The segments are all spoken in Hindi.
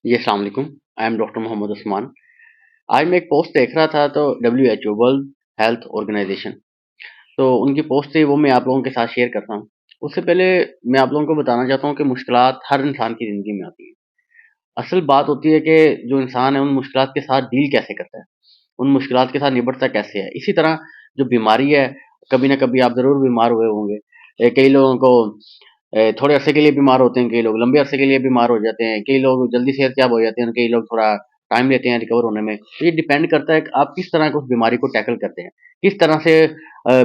जी, अस्सलाम वालेकुम। I am doctor Mohammad Usman. आज मैं एक पोस्ट देख रहा था तो WHO वर्ल्ड हेल्थ ऑर्गेनाइजेशन, तो उनकी पोस्ट थी, वो मैं आप लोगों के साथ शेयर करता हूँ। उससे पहले मैं आप लोगों को बताना चाहता हूँ कि मुश्किलात हर इंसान की ज़िंदगी में आती हैं। असल बात होती है कि जो इंसान है उन मुश्किलात के साथ डील कैसे करता है, उन मुश्किलात के साथ निपटता कैसे है। इसी तरह जो बीमारी है, कभी ना कभी आप ज़रूर बीमार हुए होंगे। कई लोगों को थोड़े अरसे के लिए बीमार होते हैं, कई लोग लंबे अरसे के लिए बीमार हो जाते हैं, कई लोग जल्दी सेहतयाब हो जाते हैं, कई लोग थोड़ा टाइम लेते हैं रिकवर होने में। तो ये डिपेंड करता है कि आप किस तरह की उस बीमारी को टैकल करते हैं, किस तरह से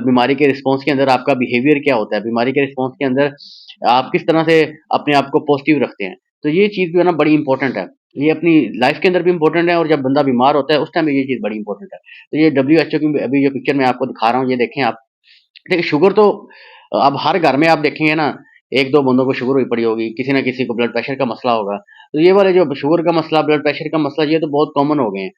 बीमारी के रिस्पॉन्स के अंदर आपका बिहेवियर क्या होता है, बीमारी के रिस्पॉन्स के अंदर आप किस तरह से अपने आप को पॉजिटिव रखते हैं। तो ये चीज़ जो है ना बड़ी इंपॉर्टेंट है। ये अपनी लाइफ के अंदर भी इंपॉर्टेंट है और जब बंदा बीमार होता है उस टाइम पे ये चीज़ बड़ी इंपॉर्टेंट है। तो ये WHO की अभी जो पिक्चर मैं आपको दिखा रहा हूँ, ये देखें आप। देखिए शुगर तो अब हर घर में आप देखेंगे ना, 1-2 बंदों को शुगर हुई पड़ी होगी, किसी न किसी को ब्लड प्रेशर का मसला होगा। तो ये वाले जो शुगर का मसला, ब्लड प्रेशर का मसला, ये तो बहुत कॉमन हो गए हैं।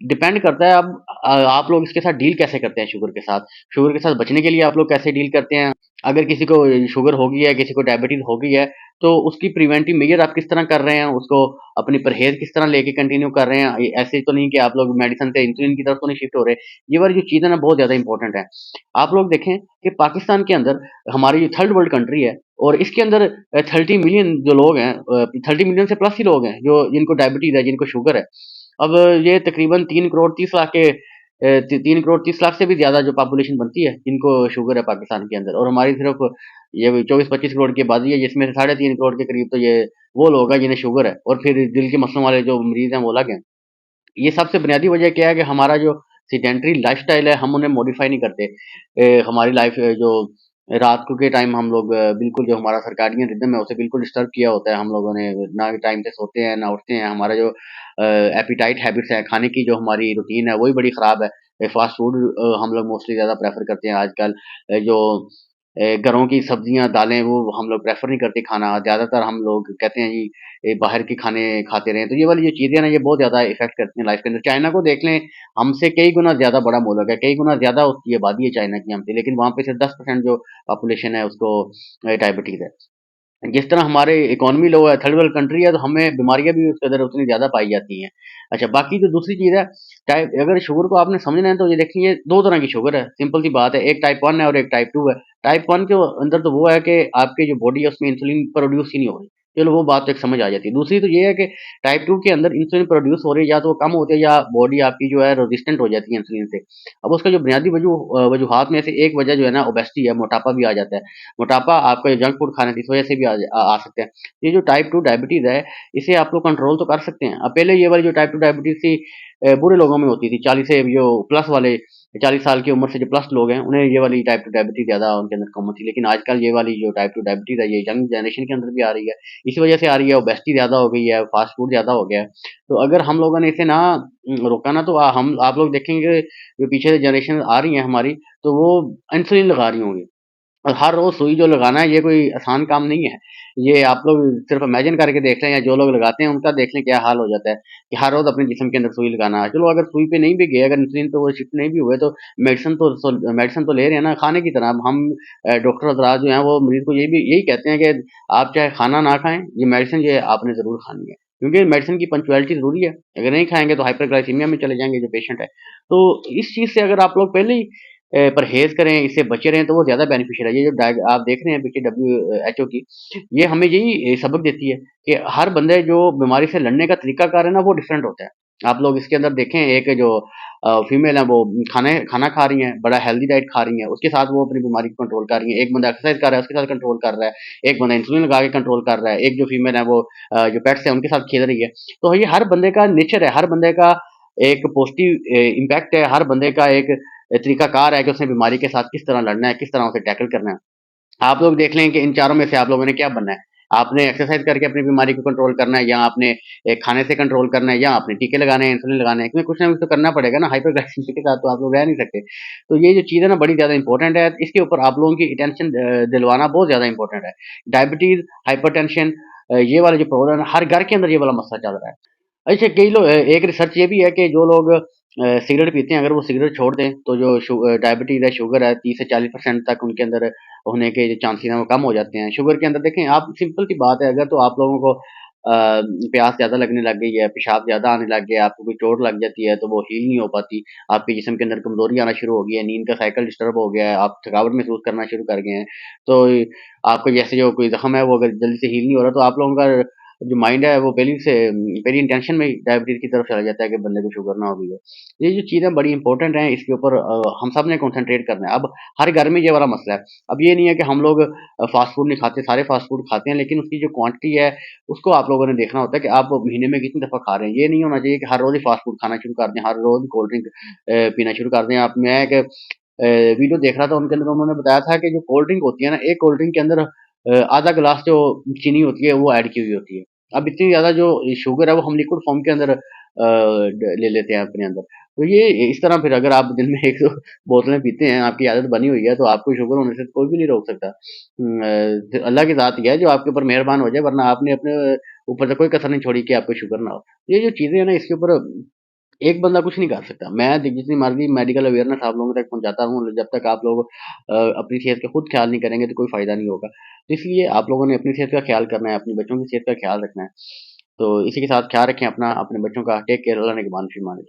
डिपेंड करता है अब आप लोग इसके साथ डील कैसे करते हैं शुगर के साथ। शुगर के साथ बचने के लिए आप लोग कैसे डील करते हैं? अगर किसी को शुगर हो गई है, किसी को डायबिटीज़ हो गई है, तो उसकी प्रिवेंटिव मेजर आप किस तरह कर रहे हैं? उसको अपनी परहेज़ किस तरह लेके कंटिन्यू कर रहे हैं? ऐसे तो नहीं कि आप लोग मेडिसिन से इंसुलिन की तरफ तो नहीं शिफ्ट हो रहे। ये वाली जो चीज़ है ना बहुत ज़्यादा इंपॉर्टेंट है। आप लोग देखें कि पाकिस्तान के अंदर हमारी थर्ड वर्ल्ड कंट्री है और इसके अंदर 30 मिलियन जो लोग हैं, 30 मिलियन से प्लस ही लोग हैं जो जिनको डायबिटीज़ है, जिनको शुगर है। अब ये तकरीबन 3 करोड़ 30 लाख के 3 करोड़ 30 लाख से भी ज़्यादा जो पॉपुलेशन बनती है जिनको शुगर है पाकिस्तान के अंदर, और हमारी सिर्फ ये 24-25 करोड़ की आबादी है, जिसमें से 3.5 करोड़ के करीब तो ये वो लोग हैं जिन्हें शुगर है, और फिर दिल के मसलों वाले जो मरीज़ हैं वो अलग हैं। ये सबसे बुनियादी वजह क्या है कि हमारा जो सेडेंटरी लाइफ़स्टाइल है, हम उन्हें मॉडिफ़ाई नहीं करते। हमारी लाइफ़ जो रात को के टाइम हम लोग बिल्कुल जो हमारा सर्काडियन रिदम है उसे बिल्कुल डिस्टर्ब किया होता है हम लोगों ने। ना टाइम से सोते हैं, ना उठते हैं। हमारा जो एपेटाइट हैबिट्स है, खाने की जो हमारी रूटीन है, वो ही बड़ी ख़राब है। फ़ास्ट फूड हम लोग मोस्टली ज़्यादा प्रेफ़र करते हैं आजकल। जो घरों की सब्जियाँ, दालें वो हम लोग प्रेफ़र नहीं करते खाना। ज़्यादातर हम लोग कहते हैं जी बाहर के खाने खाते रहें। तो ये वाली जो चीज़ें हैं ना, ये बहुत ज़्यादा इफ़ेक्ट करती हैं लाइफ़ के अंदर। चाइना को देख लें, हमसे कई गुना ज़्यादा बड़ा मुल्क है, कई गुना ज़्यादा उसकी आबादी है चाइना की हमसे, लेकिन वहाँ पे सिर्फ़ 10% जो पॉपुलेशन है उसको डायबिटीज़ है। जिस तरह हमारे इकोनॉमी लो है, थर्ड वर्ल्ड कंट्री है, तो हमें बीमारियाँ भी उसके अंदर उतनी ज़्यादा पाई जाती हैं। अच्छा, बाकी जो दूसरी चीज़ है, टाइप अगर शुगर को आपने समझना है तो ये देखिए, ये 2 तरह की शुगर है, सिंपल सी बात है। एक टाइप 1 है और एक टाइप 2 है। टाइप 1 के अंदर तो वो है कि आपकी जो बॉडी है उसमें इंसुलिन प्रोड्यूस ही नहीं हो रही। चलो वो बात तो एक समझ आ जाती है। दूसरी तो ये है कि टाइप 2 के अंदर इंसुलिन प्रोड्यूस हो रही है, या तो वो कम होती है या बॉडी आपकी जो है रेजिस्टेंट हो जाती है इंसुलिन से। अब उसका जो बुनियादी वजूहात में से एक वजह जो है ना ओबेसिटी है, मोटापा भी आ जाता है। मोटापा आपका जो जंक फूड खाने की इस वजह से भी आ सकता है। ये जो टाइप 2 डायबिटीज़ है, इसे आप लोग कंट्रोल तो कर सकते हैं। अब पहले ये वाली जो टाइप 2 डायबिटीज़ थी बूढ़े लोगों में होती थी, 40 से जो प्लस वाले, 40 साल की उम्र से जो प्लस लोग हैं, उन्हें ये वाली टाइप 2 डायबिटीज़ ज़्यादा उनके अंदर कॉमन थी। लेकिन आजकल ये वाली जो टाइप 2 डायबिटीज़ है, ये यंग जनरेशन के अंदर भी आ रही है। इस वजह से आ रही है, ओबेसिटी ज़्यादा हो गई है, फास्ट फूड ज़्यादा हो गया है। तो अगर हम लोगों ने इसे ना रोका ना, तो हम आप लोग देखेंगे जो पीछे जनरेशन आ रही है हमारी, तो वो इंसुलिन लगा रही होंगी। और हर रोज़ सुई जो लगाना है, ये कोई आसान काम नहीं है। ये आप लोग सिर्फ़ इमेजिन करके देख लें, या जो लोग लगाते हैं उनका देख लें क्या हाल हो जाता है, कि हर रोज़ अपने जिस्म के अंदर सुई लगाना है। चलो अगर सुई पे नहीं भी गए, अगर इंसुलिन पे वो शिफ्ट नहीं भी हुए, तो मेडिसिन तो ले रहे हैं ना, खाने की तरह। अब हम डॉक्टर हज़रात जो हैं वो मरीज़ को यही कहते हैं कि आप चाहे खाना ना खाएँ, ये मेडिसिन जो है आपने ज़रूर खानी है। क्योंकि मेडिसिन की पंक्चुअलिटी ज़रूरी है। अगर नहीं खाएँगे तो हाइपरग्लाइसीमिया में चले जाएँगे जो पेशेंट है। तो इस चीज़ से अगर आप लोग पहले ही परहेज़ करें, इससे बचे रहें, तो वो ज़्यादा बेनिफिशियल है। ये जो आप देख रहे हैं पीछे WHO की, ये हमें यही सबक देती है कि हर बंदे जो बीमारी से लड़ने का तरीकाकार है ना, वो डिफरेंट होता है। आप लोग इसके अंदर देखें, एक जो फीमेल है वो खाना खा रही हैं, बड़ा हेल्दी डाइट खा रही हैं, उसके साथ वो अपनी बीमारी को कंट्रोल कर रही हैं। एक बंदा एक्सरसाइज़ कर रहा है, उसके साथ कंट्रोल कर रहा है। एक बंदा इंसुलिन लगा के कंट्रोल कर रहा है। एक जो फीमेल है वो जो पेट्स हैं उनके साथ खेल रही है। तो ये हर बंदे का नेचर है, हर बंदे का एक पॉजिटिव इम्पैक्ट है, हर बंदे का एक तरीकाकार है कि उसने बीमारी के साथ किस तरह लड़ना है, किस तरह उसे टैकल करना है। आप लोग देख लें कि इन चारों में से आप लोगों ने क्या बनना है। आपने एक्सरसाइज़ करके अपनी बीमारी को कंट्रोल करना है, या आपने खाने से कंट्रोल करना है, या आपने टीके लगाने हैं, इंसुलिन लगाना है। क्योंकि कुछ ना कुछ तो करना पड़ेगा ना, हाइपरग्लाइसेमिया के साथ तो आप लोग रह नहीं सकते। तो ये जो चीज़ है ना बड़ी ज़्यादा इंपॉर्टेंट है। इसके ऊपर आप लोगों की अटेंशन दिलवाना बहुत ज़्यादा इंपॉर्टेंट है। डायबिटीज़, हाइपरटेंशन, ये वाला जो प्रॉब्लम है, हर घर के अंदर ये वाला मसला चल रहा है। अच्छा, कई लोग एक रिसर्च ये भी है कि जो लोग सिगरेट पीते हैं, अगर वो सिगरेट छोड़ दें, तो जो डायबिटीज़ है, शुगर है, 30 से 40% तक उनके अंदर होने के जो चांसेस हैं, वो कम हो जाते हैं। शुगर के अंदर देखें आप, सिंपल सी बात है, अगर तो आप लोगों को प्यास ज़्यादा लगने लग गई है, पेशाब ज़्यादा आने लग गया, आपको कोई चोट लग जाती है तो वो हील नहीं हो पाती, आपके जिस्म के अंदर कमज़ोरी आना शुरू हो गई है, नींद का साइकिल डिस्टर्ब हो गया है, आप थकावट महसूस करना शुरू कर गए हैं। तो आपको जैसे जो कोई ज़ख्म है वो अगर जल्दी से हील नहीं हो रहा, तो आप लोगों का जो माइंड है वो पहली इंटेंशन में ही डायबिटीज़ की तरफ चला जाता है कि बंदे को शुगर ना हो गई हो। ये जो चीज़ें बड़ी इंपॉर्टेंट हैं, इसके ऊपर हम सब ने कंसंट्रेट करना है। अब हर घर में ये वाला मसला है। अब ये नहीं है कि हम लोग फास्ट फूड नहीं खाते, सारे फास्ट फूड खाते हैं, लेकिन उसकी जो क्वांटिटी है उसको आप लोगों ने देखना होता है कि आप महीने में कितनी दफ़ा खा रहे हैं। ये नहीं होना चाहिए कि हर रोज़ ही फास्ट फूड खाना शुरू कर दें, हर रोज़ कोल्ड ड्रिंक पीना शुरू कर दें। आप मैं एक वीडियो देख रहा था, उनके अंदर उन्होंने बताया था कि जो कोल्ड ड्रिंक होती है ना, एक कोल्ड ड्रिंक के अंदर आधा गिलास जो चीनी होती है वो ऐड की हुई होती है। अब इतनी ज़्यादा जो शुगर है वो हम लिक्विड फॉर्म के अंदर ले लेते हैं अपने अंदर। तो ये इस तरह फिर अगर आप दिन में 1-2 बोतलें पीते हैं, आपकी आदत बनी हुई है, तो आपको शुगर होने से कोई भी नहीं रोक सकता। अल्लाह की ज़ात ही है जो आपके ऊपर मेहरबान हो जाए, वरना आपने अपने ऊपर से कोई कसर नहीं छोड़ी कि आपको शुगर ना हो। ये जो चीज़ें हैं ना, इसके ऊपर एक बंदा कुछ नहीं कर सकता। मैं जितनी मर्ज़ी मेडिकल अवेयरनेस आप लोगों तक पहुँचाता रहूँ, जब तक आप लोग अपनी सेहत का खुद ख्याल नहीं करेंगे तो कोई फ़ायदा नहीं होगा। तो इसलिए आप लोगों ने अपनी सेहत का ख्याल करना है, अपने बच्चों की सेहत का ख्याल रखना है। तो इसी के साथ ख्याल रखें अपना, अपने बच्चों का। Take care. अल्लाह ने के मान फरमाने।